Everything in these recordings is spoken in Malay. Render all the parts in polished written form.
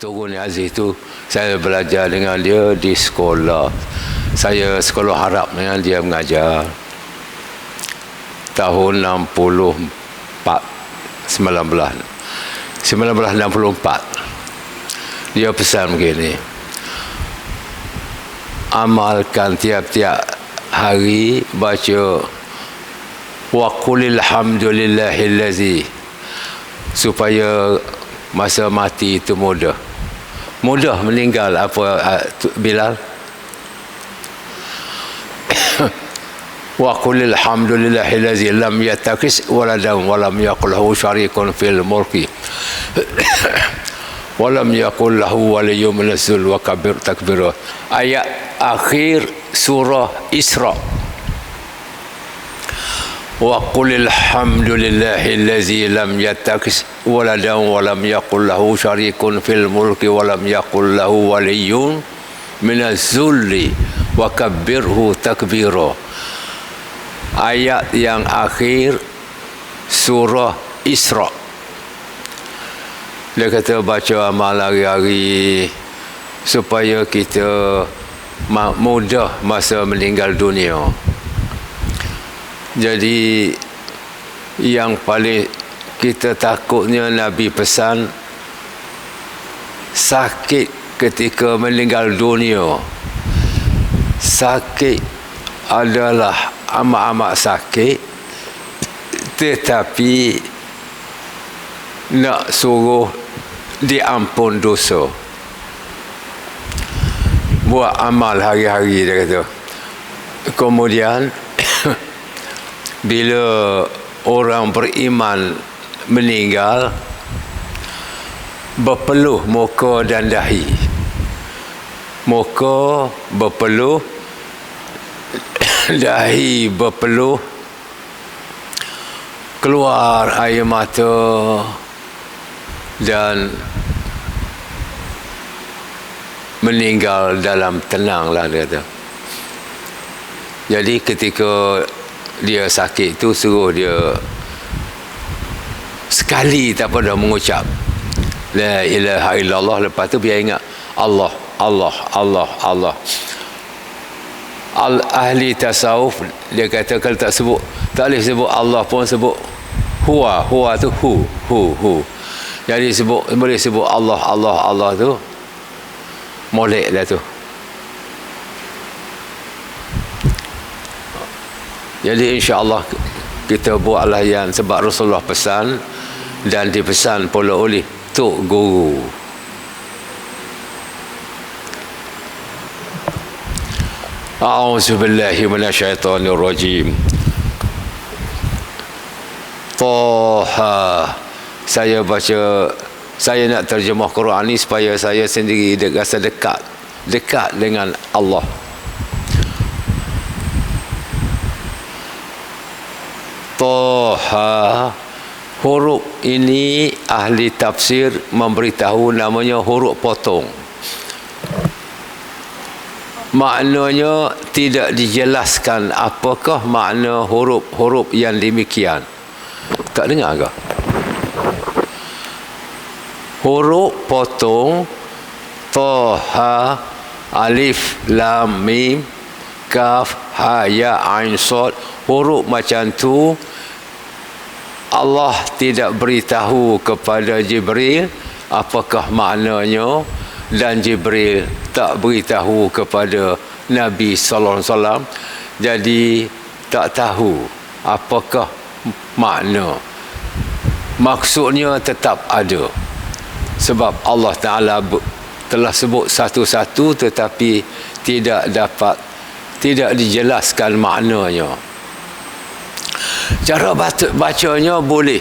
Tugul Aziz itu saya belajar dengan dia di sekolah. Saya sekolah harap dengan dia mengajar. Tahun 1964. Dia pesan begini. Amalkan tiap-tiap hari baca wa qulil hamdulillahillazi, supaya masa mati itu mudah meninggal. Apa Bilal? wa qulil hamdulillahillazi lam yatakis waladan wa lam yakul lahu syarikun fil mulki wa lam yakul lahu waliyyun minaz-zul wa kabir takbira. Ayat akhir surah Isra. Wa qulil hamdulillahillazi lam yattakhis waladan wa lam yakul lahu syarikun fil mulki wa lam yakul lahu waliyyun minaz-zulli wa kabbirhu takbira. Ayat yang akhir surah Isra. Dia kata baca amal hari-hari supaya kita mudah masa meninggal dunia. Jadi yang paling kita takutnya Nabi pesan sakit ketika meninggal dunia. Sakit adalah amat-amat sakit, tetapi nak suruh diampun dosa. Buat amal hari-hari, dia kata. Kemudian bila orang beriman meninggal, berpeluh muka dan dahi. Muka berpeluh, dahi berpeluh, keluar air mata dan meninggal dalam tenanglah, dia kata. Jadi ketika dia sakit tu, suruh dia sekali tak pada mengucap la ilaha illallah, lepas tu biar ingat Allah, Allah, Allah, Allah. Ahli tasawuf dia kata kalau tak sebut, tak boleh sebut Allah pun sebut huwa. Huwa tu hu. Jadi boleh sebut Allah, Allah, Allah tu molek lah tu. Jadi insya-Allah kita buatlah yang sebab Rasulullah pesan dan dipesan pula oleh Tok Guru. A'udzubillahi minasyaitonir rajim. Taha. Saya baca, saya nak terjemah Quran ni supaya saya sendiri rasa dekat dengan Allah. Taha. Huruf ini ahli tafsir memberitahu namanya huruf potong. Maknanya tidak dijelaskan apakah makna huruf-huruf yang demikian. Tak dengar ke? Huruf potong Taha, alif, lam, mim, kaf, ha, ya, ain, sad. Huruf macam tu Allah tidak beritahu kepada Jibril apakah maknanya, dan Jibril tak beritahu kepada Nabi sallallahu alaihi wasallam. Jadi tak tahu apakah makna. Maksudnya tetap ada, sebab Allah Taala telah sebut satu-satu, tetapi tidak dijelaskan maknanya. Cara bacanya boleh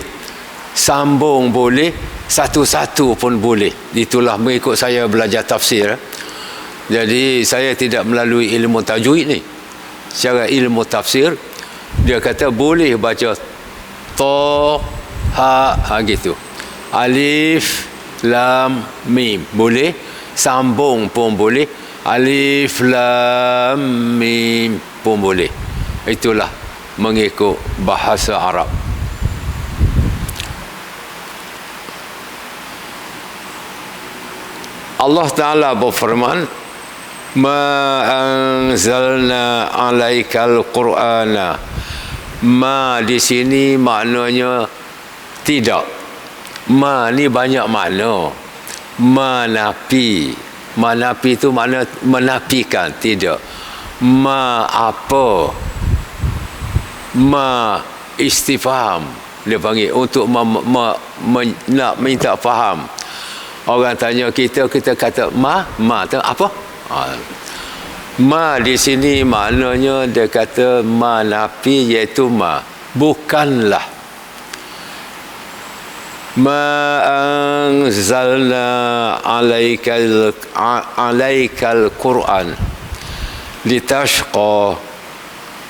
sambung, boleh satu-satu pun boleh. Itulah mengikut saya belajar tafsir. Jadi saya tidak melalui ilmu tajwid ni. Secara ilmu tafsir dia kata boleh baca ta, ha, gitu. Alif, lam, mim boleh, sambung pun boleh, alif, lam, mim pun boleh. Itulah mengikut bahasa Arab. Allah Ta'ala berfirman, ma anzalna alaikal qur'ana. Ma di sini maknanya tidak. Ma ni banyak makna. Manafi. Manafi itu makna menafikan, tidak. Ma apa? Ma istifham. Dia panggil untuk nak minta faham. Orang tanya kita kata ma tu apa? Ma di sini maknanya dia kata ma nafi, iaitu ma bukanlah. Ma anzalna alaikal Quran litashqa.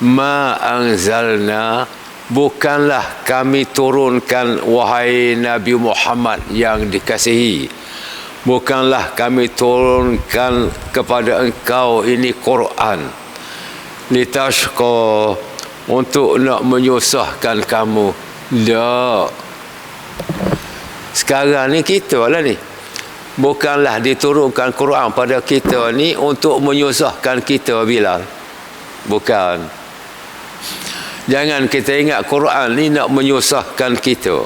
Ma anzalna, bukanlah kami turunkan, wahai Nabi Muhammad yang dikasihi, bukanlah kami turunkan kepada engkau ini Quran litashqa, untuk nak menyusahkan kamu. Tak. Sekarang ni kita lah ni, bukanlah diturunkan Quran pada kita ni untuk menyusahkan kita, Bilal. Bukan. Jangan kita ingat Quran ni nak menyusahkan kita,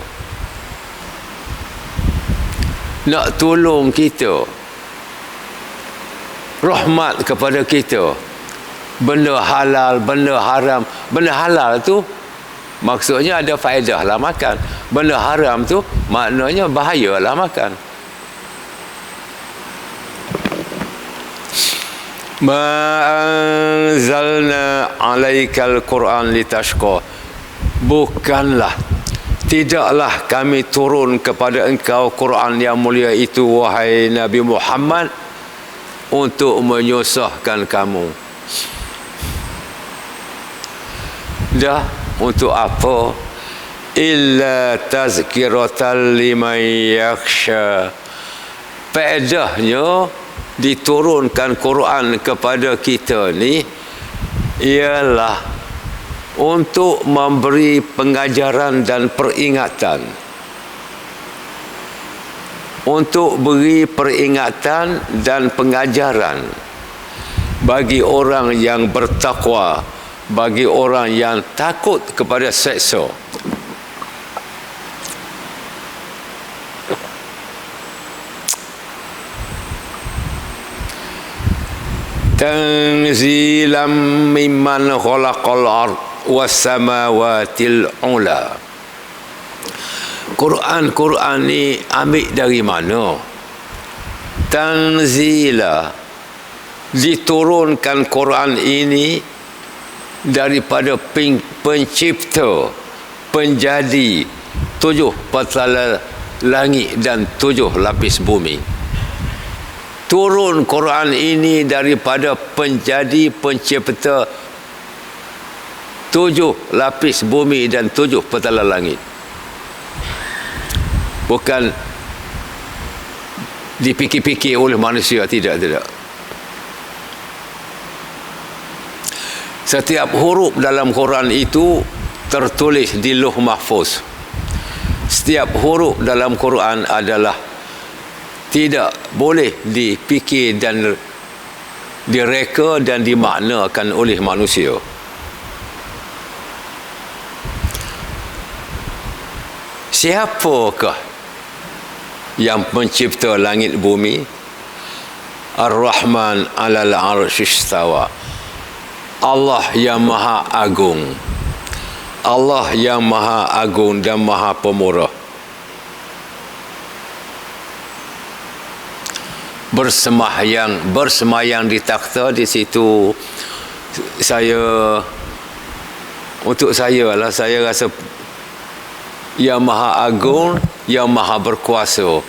nak tolong kita, rahmat kepada kita. Benda halal, benda haram. Benda halal tu maksudnya ada faedah lah makan. Benda haram tu maknanya bahaya lah makan. Ma anzalna alaikal Quran litashqa. Bukanlah, tidaklah kami turun kepada engkau Quran yang mulia itu, wahai Nabi Muhammad, untuk menyusahkan kamu. Dah, untuk apa? Illa tazkiratan liman yakhsha. Faedahnya diturunkan Quran kepada kita ni ialah untuk memberi pengajaran dan peringatan, untuk beri peringatan dan pengajaran bagi orang yang bertakwa, bagi orang yang takut kepada seksa. Tanzilam mimman khalaqal ard was samawatil ula. Quran ni ambil dari mana? Tanzila, diturunkan Quran ini daripada pencipta, penjadi 7 petala langit dan 7 lapis bumi. Turun Quran ini daripada penjadi, pencipta 7 lapis bumi dan 7 petala langit. Bukan dipikir-pikir oleh manusia, tidak. Setiap huruf dalam Quran itu tertulis di Lauh Mahfuz. Setiap huruf dalam Quran adalah tidak boleh dipikir dan direka dan dimaknakan oleh manusia. Siapakah yang mencipta langit bumi? Ar-Rahman 'alal 'arsy istawa. Allah yang maha agung. Allah yang maha agung dan maha pemurah. Bersemayang di takhta. Di situ untuk saya rasa yang maha agung, yang maha berkuasa.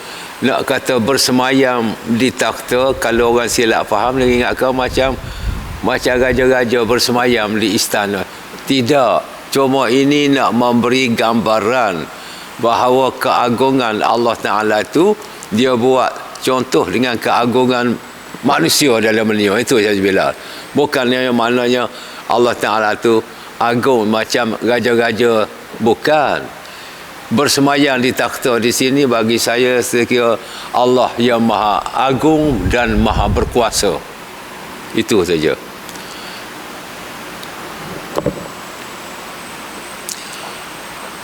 Nak kata bersemayam di takhta, kalau orang silap faham, dia ingatkan macam raja-raja bersemayam di istana. Tidak. Cuma ini nak memberi gambaran bahawa keagungan Allah Ta'ala itu dia buat contoh dengan keagungan manusia dalam dunia. Itu saja bila. Bukannya yang maknanya Allah Ta'ala tu agung macam raja-raja. Bukan. bersemayam di takhta di sini bagi saya sekira Allah yang maha agung dan maha berkuasa. Itu saja.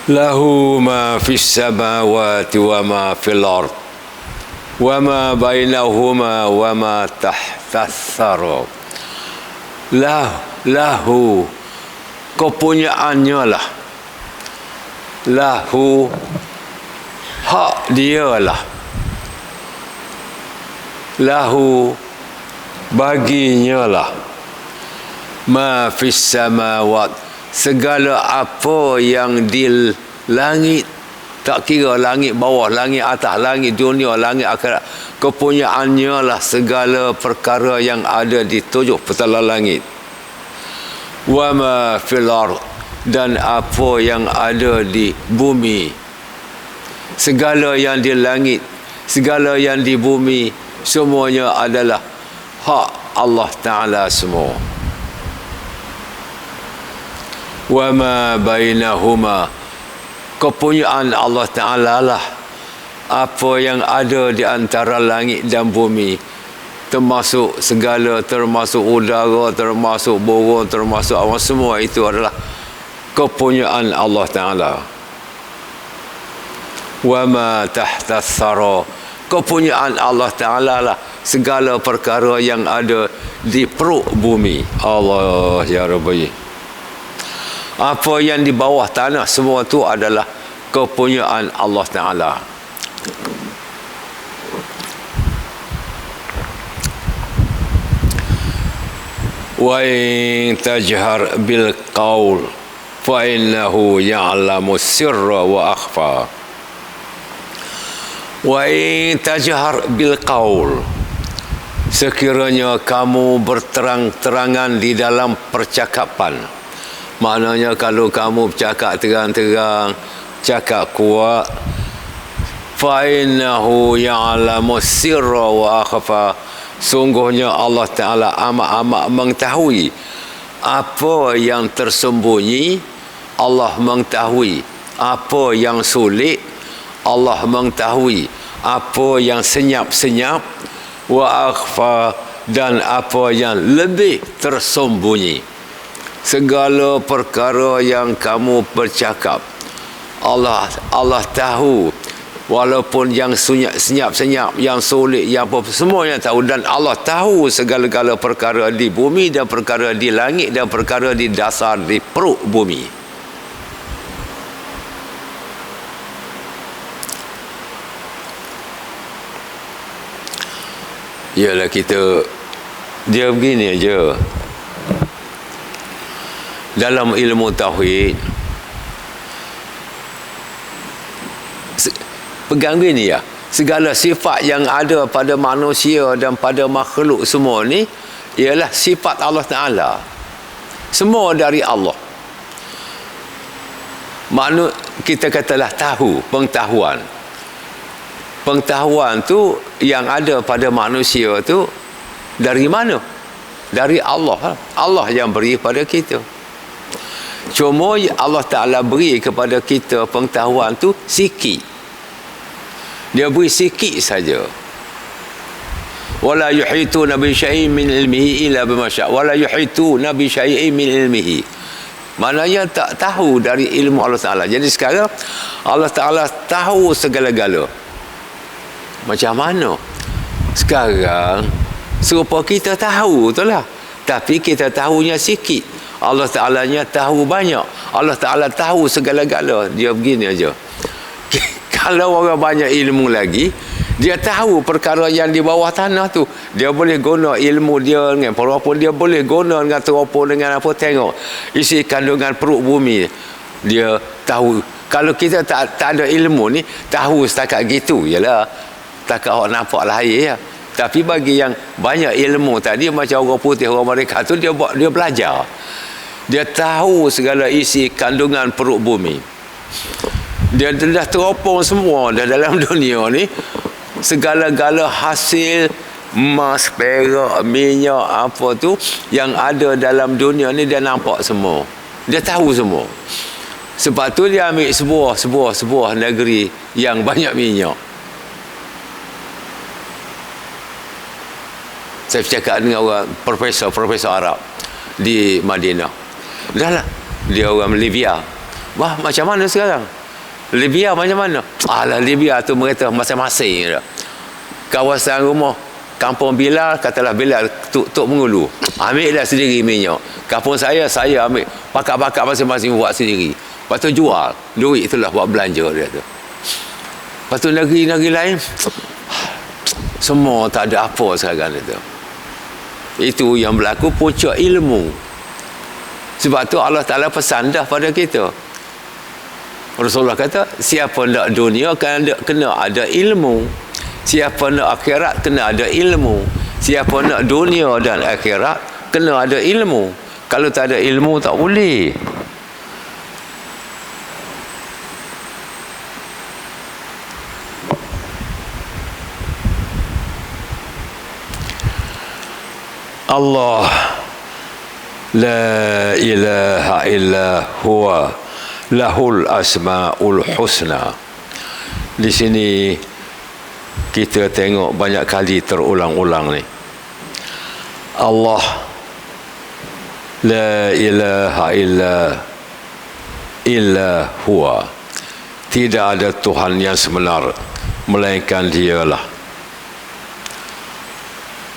Lahu ma fis samawati wa ma fil ard wa ma bainahuma wa ma tahtas thara. Lahu kepunyaannya lah. Lahu hak dia lah. Lahu baginya lah. Ma fis samawat, segala apa yang di langit, tak kira langit bawah, langit atas, langit dunia, langit akhirat, kepunyaannya lah segala perkara yang ada di 7 petala langit. Wa ma fil ard, dan apa yang ada di bumi. Segala yang di langit, segala yang di bumi, semuanya adalah hak Allah Ta'ala semua. Wa ma bainahuma, kepunyaan Allah Ta'ala lah apa yang ada di antara langit dan bumi, termasuk segala, termasuk udara, termasuk burung, termasuk awan, semua itu adalah kepunyaan Allah Ta'ala. Wa ma tahtas thara, kepunyaan Allah Ta'ala lah segala perkara yang ada di perut bumi. Allah ya Rabbi, apa yang di bawah tanah, semua itu adalah kepunyaan Allah Ta'ala. Wa in tajhar bil qaul fa innahu ya'lamu sirra wa akhfa. Wa in tajhar bil qaul, sekiranya kamu berterang-terangan di dalam percakapan, maknanya kalau kamu bercakap terang-terang, cakap kuat, fa innahu ya'lamu sirra wa akhfa, sungguhnya Allah Ta'ala amat-amat mengetahui apa yang tersembunyi. Allah mengetahui apa yang sulit, Allah mengetahui apa yang senyap-senyap, wa akhfa, dan apa yang lebih tersembunyi. Segala perkara yang kamu bercakap, Allah tahu. Walaupun yang senyap-senyap, yang sulit, yang apa, semuanya tahu. Dan Allah tahu segala-gala perkara di bumi dan perkara di langit dan perkara di dasar, di perut bumi. Yalah, kita dia begini aja. Dalam ilmu tauhid, pegang gini ya, segala sifat yang ada pada manusia dan pada makhluk semua ni ialah sifat Allah Ta'ala. Semua dari Allah. Kita katalah tahu, pengetahuan. Pengetahuan tu yang ada pada manusia tu dari mana? Dari Allah. Allah yang beri pada kita. Cuma Allah Ta'ala beri kepada kita pengetahuan tu sikit. Dia beri sikit saja. Wala yuhituna bi syai'in min ilmihi illa bima syaa. Wala yuhituna bi syai'in min ilmihi. Maknanya tak tahu dari ilmu Allah Ta'ala. Jadi sekarang Allah Ta'ala tahu segala-gala. Macam mana? Sekarang serupa kita tahu tu lah, tapi kita tahunya sikit. Allah Ta'alanya tahu banyak. Allah Ta'ala tahu segala-gala. Dia begini aja. Kalau orang banyak ilmu lagi, dia tahu perkara yang di bawah tanah tu, dia boleh guna ilmu dia dengan walaupun dia boleh guna dengan teropong, dengan apa, tengok isi kandungan perut bumi, dia tahu. Kalau kita tak ada ilmu ni, tahu setakat gitu jelah, setakat orang nampak lah air ya. Tapi bagi yang banyak ilmu tadi, macam orang putih, orang mereka tu, dia belajar, dia tahu segala isi kandungan perut bumi. Dia dah teropong semua dah dalam dunia ni, segala-gala hasil emas, perak, minyak, apa tu yang ada dalam dunia ni, dia nampak semua, dia tahu semua. Sebab tu dia ambil sebuah negeri yang banyak minyak. Saya bercakap dengan orang profesor Arab di Madinah. Dah lah, dia orang Libya. Wah, macam mana sekarang? Libya macam mana? Alah, Libya tu mereka masing-masing dah. Kawasan rumah Kampung Bilal, katalah Bilal Tok Mengulu, ambil dah sendiri minyak. Kampung saya ambil pakak-pakak masing-masing buat sendiri. Lepas tu jual, duit itulah buat belanja dia tu. Lepas tu negeri-negeri lain semua tak ada apa sekarang itu. Itu yang berlaku puncak ilmu. Sebab tu Allah Ta'ala pesan dah pada kita. Rasulullah kata, siapa nak dunia kena ada ilmu. Siapa nak akhirat kena ada ilmu. Siapa nak dunia dan akhirat kena ada ilmu. Kalau tak ada ilmu tak boleh. Allah la ilaha illa huwa lahul asmaul husna. Di sini kita tengok banyak kali terulang-ulang ni. Allah la ilaha illa huwa. Tidak ada Tuhan yang sebenar melainkan Dialah.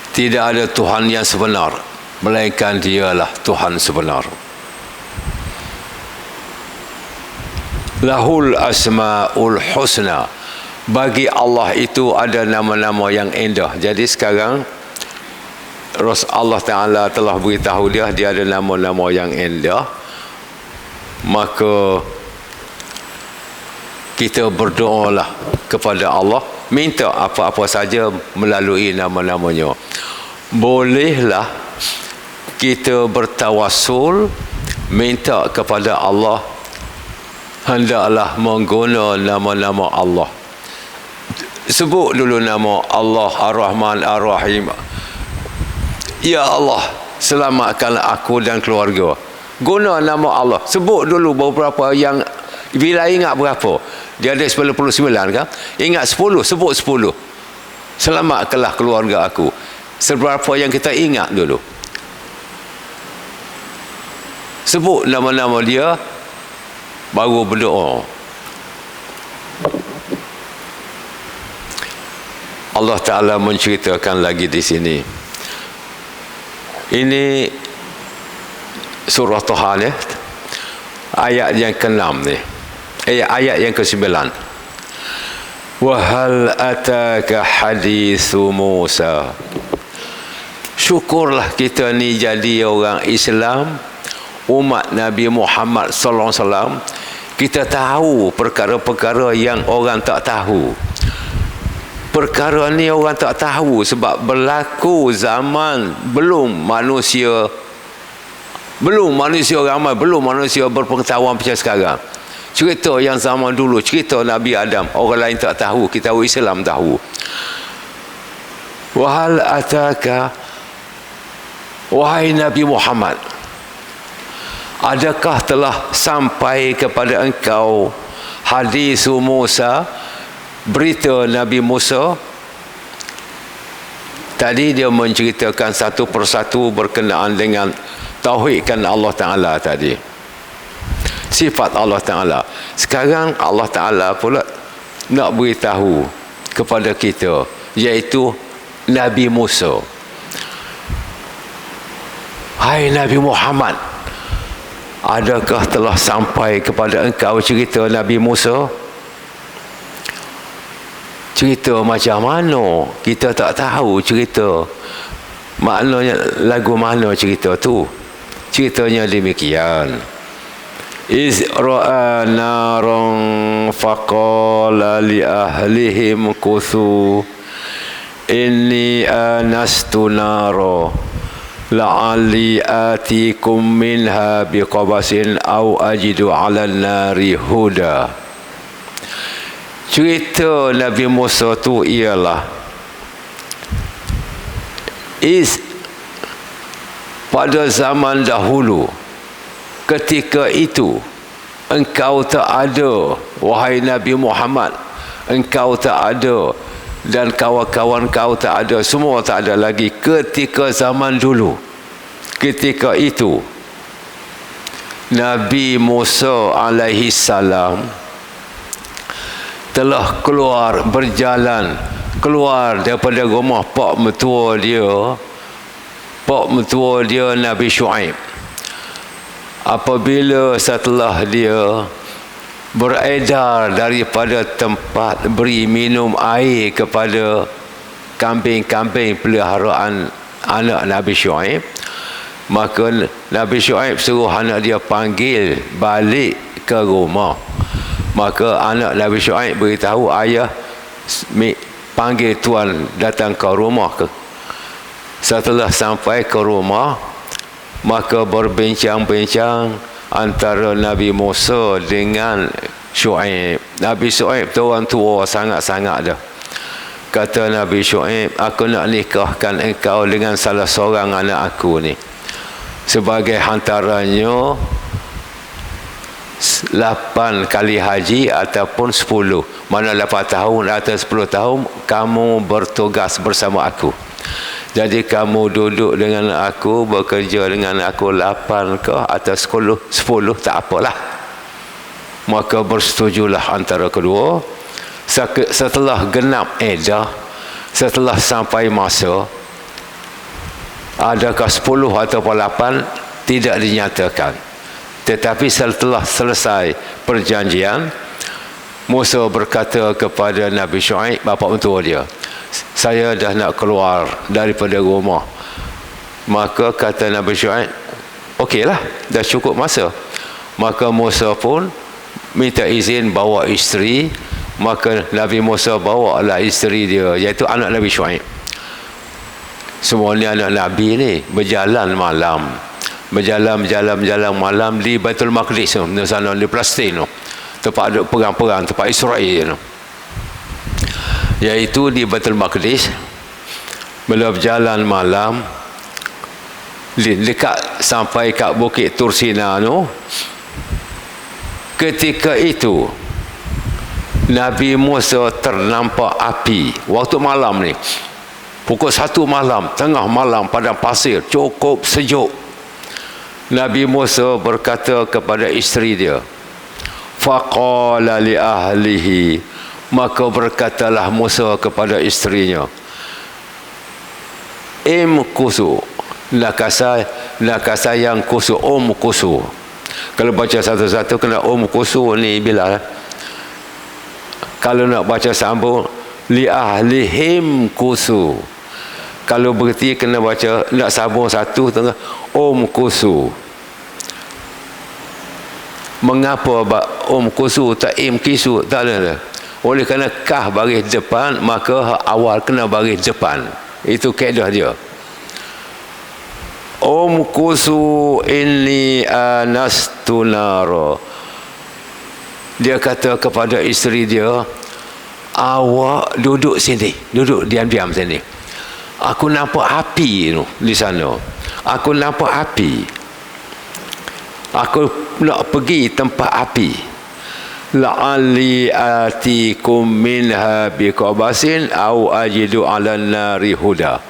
Tidak ada Tuhan yang sebenar melainkan Dialah Tuhan sebenar. Lahul asmaul husna. Bagi Allah itu ada nama-nama yang indah. Jadi sekarang Allah Ta'ala telah beritahu dia ada nama-nama yang indah. Maka kita berdoalah kepada Allah, minta apa-apa saja melalui nama-namanya. Bolehlah kita bertawassul, minta kepada Allah, hendaklah menggunakan nama-nama Allah. Sebut dulu nama Allah Ar-Rahman Ar-Rahim. Ya Allah, selamatkanlah aku dan keluarga. Guna nama Allah. Sebut dulu beberapa yang, bila ingat berapa? Dia ada 99 kan? Ingat 10, sebut 10. Selamatkanlah keluarga aku. Seberapa yang kita ingat dulu. Sebut nama-nama dia, baru berdoa. Allah Ta'ala menceritakan lagi di sini. Ini surah Taha ni, ayat yang ke-6 ni. Ayat yang ke-9. Wa hal ataka hadithu Musa. Syukurlah kita ni jadi orang Islam, umat Nabi Muhammad sallallahu alaihi wasallam. Kita tahu perkara-perkara yang orang tak tahu. Perkara ni orang tak tahu sebab berlaku zaman belum manusia ramai, belum manusia berpengetahuan macam sekarang. Cerita yang zaman dulu, cerita Nabi Adam, orang lain tak tahu, kita tahu, Islam tahu. Wahal ataka, wahai Nabi Muhammad, adakah telah sampai kepada engkau hadis Musa, berita Nabi Musa? Tadi dia menceritakan satu persatu berkenaan dengan tauhidkan Allah Ta'ala tadi, sifat Allah Ta'ala. Sekarang Allah Ta'ala pula nak beritahu kepada kita, iaitu Nabi Musa. Hai Nabi Muhammad, adakah telah sampai kepada engkau cerita Nabi Musa? Cerita macam mana? Kita tak tahu cerita. Maknanya lagu mana cerita tu? Ceritanya demikian. Iz ra'a naran faqala li ahlihim kuthu inni anastu nara la'alli atikum minha biqabasin aw ajidu 'alan nari huda. Cerita Nabi Musa tu ialah pada zaman dahulu, ketika itu engkau tak ada, wahai Nabi Muhammad, engkau tak ada, dan kawan-kawan kau tak ada, semua tak ada lagi ketika zaman dulu. Ketika itu Nabi Musa alaihi salam telah berjalan keluar daripada rumah pak mertua dia Nabi Syuaib. Apabila setelah dia beredar daripada tempat beri minum air kepada kambing-kambing peliharaan anak Nabi Syuaib, maka Nabi Syuaib suruh anak dia panggil balik ke rumah. Maka anak Nabi Syuaib beritahu ayah, panggil tuan datang ke rumah ke. Setelah sampai ke rumah, maka berbincang-bincang antara Nabi Musa dengan Syuaib. Nabi Syuaib tu orang tua sangat-sangat dah. Kata Nabi Syuaib, aku nak nikahkan engkau dengan salah seorang anak aku ni, sebagai hantarannya 8 kali haji ataupun 10. Mana 8 tahun atau 10 tahun kamu bertugas bersama aku. Jadi kamu duduk dengan aku, bekerja dengan aku 8 ke atau 10 tak apalah. Maka bersetujulah antara kedua. Setelah genap edah, setelah sampai masa, adakah 10 atau 8 tidak dinyatakan. Tetapi setelah selesai perjanjian, Musa berkata kepada Nabi Syuaib, bapa mentua dia, saya dah nak keluar daripada rumah. Maka kata Nabi Syuaib, okeylah, dah cukup masa. Maka Musa pun minta izin bawa isteri. Maka Nabi Musa bawalah isteri dia, iaitu anak Nabi Syuaib. Semua ni anak Nabi ni berjalan malam, berjalan malam di Baitul Maqdis tu, di sana di Palestin tu, tempat ada perang-perang, tempat Israel tu, iaitu di Baitul Maqdis. Bila berjalan malam dekat sampai kat Bukit Tursina tu, ketika itu Nabi Musa ternampak api waktu malam ni, pukul 1 malam, tengah malam, padang pasir, cukup sejuk. Nabi Musa berkata kepada isteri dia, faqala li ahlihi, maka berkatalah Musa kepada isterinya, imkusu, nakasa yang kusu, kusu. Kalau baca satu-satu kena kusu ni bila. Kalau nak baca sambung, li ahlihim kusu. Kalau berhenti kena baca, nak sambung satu tengah, kusu. Mengapa kusu tak kisu? Tak ada. Oleh kerana kah baris depan, maka awal kena baris depan. Itu kaedah dia. Kusu inni anastu nara. Dia kata kepada isteri dia, awak duduk sini, duduk diam-diam sini. Aku nampak api tu di sana. Aku nampak api. Aku nak pergi tempat api. La'alli atikum minha biqabasin au ajidu 'alan nari huda.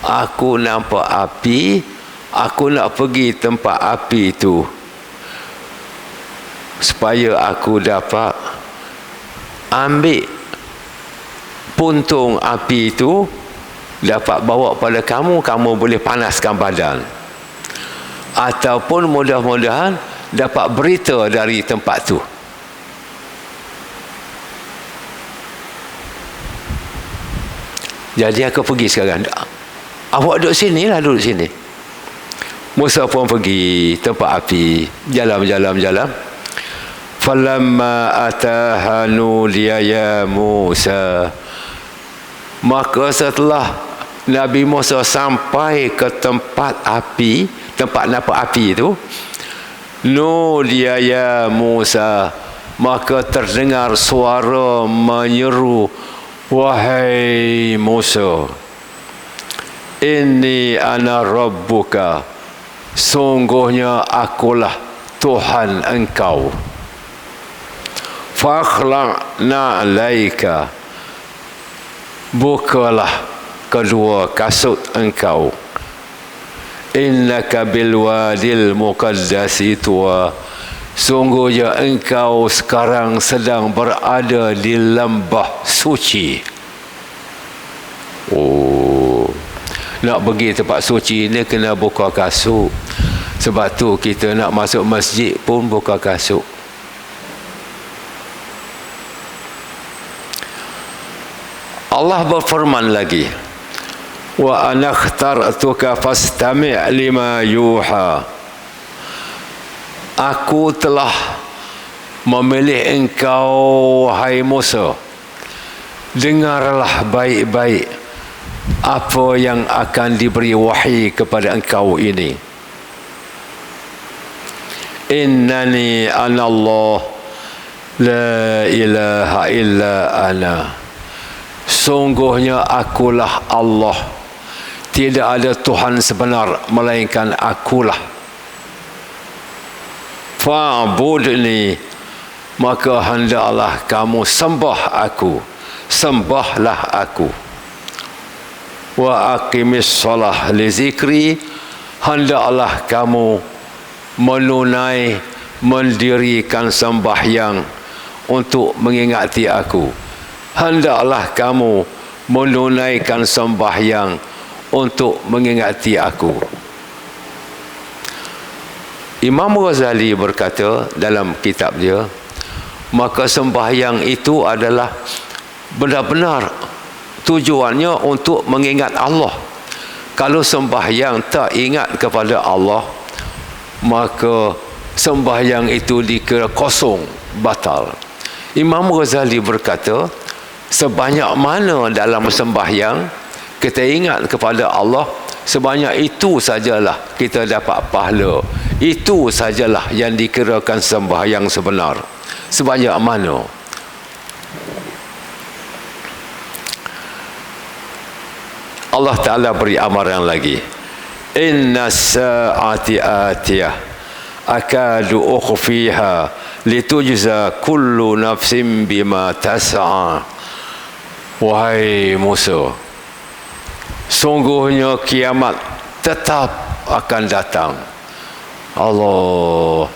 Aku nampak api, aku nak pergi tempat api tu supaya aku dapat ambil puntung api itu, dapat bawa pada kamu, kamu boleh panaskan badan, ataupun mudah-mudahan dapat berita dari tempat tu. Jadi aku pergi sekarang. Awak duduk sini lah, duduk sini. Musa pun pergi tempat api, jalan. Falamma ataha nudiya ya Musa. Maka setelah Nabi Musa sampai ke tempat api, tempat nampak api itu, nudiya ya Musa, maka terdengar suara menyeru, wahai Musa, inni ana rabbuka, sungguhnya akulah Tuhan engkau. Fakhla'na alaika, bukalah kedua kasut engkau. Innaka bilwadil muqaddasi tuwa, sungguhnya engkau sekarang sedang berada di lembah suci. Oh, nak pergi tempat suci ni kena buka kasut. Sebab tu kita nak masuk masjid pun buka kasut. Allah berfirman lagi, wa ana ikhtartuka fastami' lima yuha, aku telah memilih engkau hai Musa, dengarlah baik-baik apa yang akan diberi wahyi kepada engkau ini. Innani ana Allah la ilaha illa ana, sungguhnya akulah Allah, tidak ada Tuhan sebenar melainkan akulah. Fa'budni, maka hendaklah kamu sembah aku, sembahlah aku. Wa aqimis shalah li zikri, hendaklah kamu mendirikan sembahyang untuk mengingati aku. Hendaklah kamu menunaikan sembahyang untuk mengingati aku. Imam Ghazali berkata dalam kitab dia, maka sembahyang itu adalah benar-benar tujuannya untuk mengingat Allah. Kalau sembahyang tak ingat kepada Allah, maka sembahyang itu dikira kosong, batal. Imam Ghazali berkata, sebanyak mana dalam sembahyang kita ingat kepada Allah, sebanyak itu sajalah kita dapat pahala. Itu sajalah yang dikirakan sembahyang sebenar. Sebanyak mana. Allah Ta'ala beri amaran lagi, inna sa'ati atiyah akadu ukhfiha litujza kullu nafsin bima tas'a. Wahai Musa, sungguhnya kiamat tetap akan datang. Allah.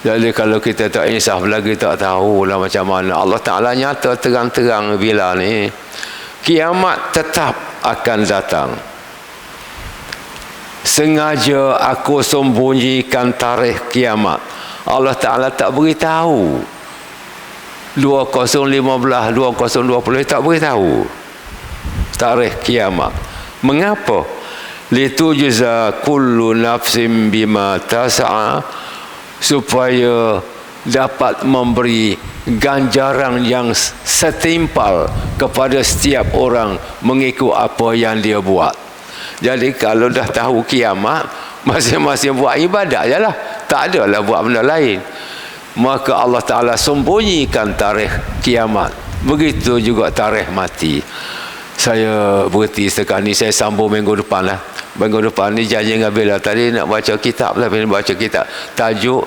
Jadi kalau kita tak insaf lagi, tak tahulah macam mana. Allah Ta'ala nyata terang-terang bila ni kiamat tetap akan datang. Sengaja aku sembunyikan tarikh kiamat. Allah Ta'ala tak beritahu. 2015, 2020 tak beritahu tarikh kiamat. Mengapa? Litujza kullu nafsin bima tas'a, supaya dapat memberi ganjaran yang setimpal kepada setiap orang mengikut apa yang dia buat. Jadi kalau dah tahu kiamat, masing-masing buat ibadat je lah, tak adalah buat benda lain. Maka Allah Ta'ala sembunyikan tarikh kiamat. Begitu juga tarikh mati. Saya berhenti setakat ni, saya sambung minggu depan lah. Minggu depan ni janji dengan Bila tadi nak baca kitab lah, baca kitab tajuk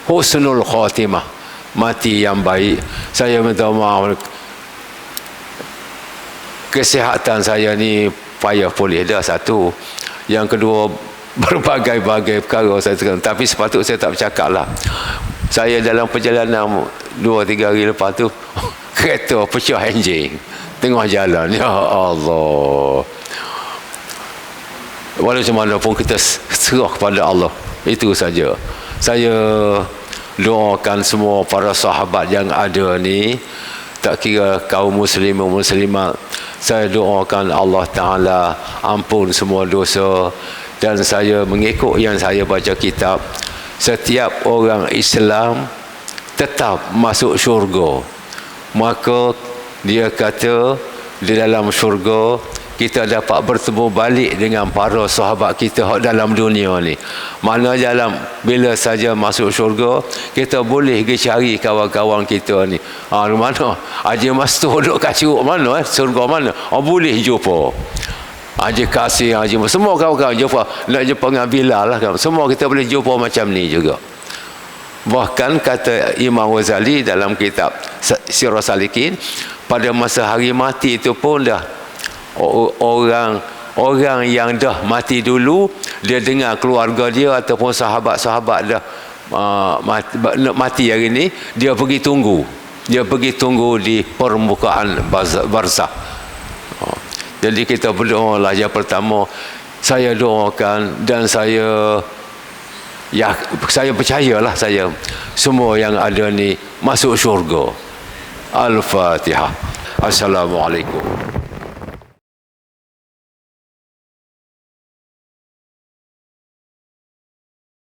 Husnul Khatimah, mati yang baik. Saya minta maaf, kesihatan saya ni payah pulih dah, satu. Yang kedua, berbagai-bagai perkara saya tekan. Tapi sepatutnya saya tak bercakap lah. Saya dalam perjalanan 2-3 hari lepas tu, kereta pecah enjin tengah jalan. Ya Allah. Walau mana pun kita serah kepada Allah. Itu saja. Saya doakan semua para sahabat yang ada ni, tak kira kaum muslimin muslimat, saya doakan Allah Ta'ala ampun semua dosa. Dan saya mengikut yang saya baca kitab, setiap orang Islam tetap masuk syurga. Maka dia kata di dalam syurga kita dapat bertemu balik dengan para sahabat kita dalam dunia ni. Mana dalam bila saja masuk syurga, kita boleh pergi cari kawan-kawan kita ni. Mana? Haji Mastur duduk kat Curug mana? Syurga mana? Boleh jumpa. Haji Kasih, Haji, semua kawan-kawan jumpa. Nak jumpa dengan Bilal lah kan. Semua kita boleh jumpa macam ni juga. Bahkan kata Imam Ghazali dalam kitab Sirah Salikin, pada masa hari mati itu pun dah orang yang dah mati dulu, dia dengar keluarga dia ataupun sahabat-sahabat dah mati hari ni, dia pergi tunggu di permukaan barzakh. Jadi kita berdoa lah. Yang pertama, saya doakan dan saya percayalah semua yang ada ni masuk syurga. Al-Fatihah. Assalamualaikum.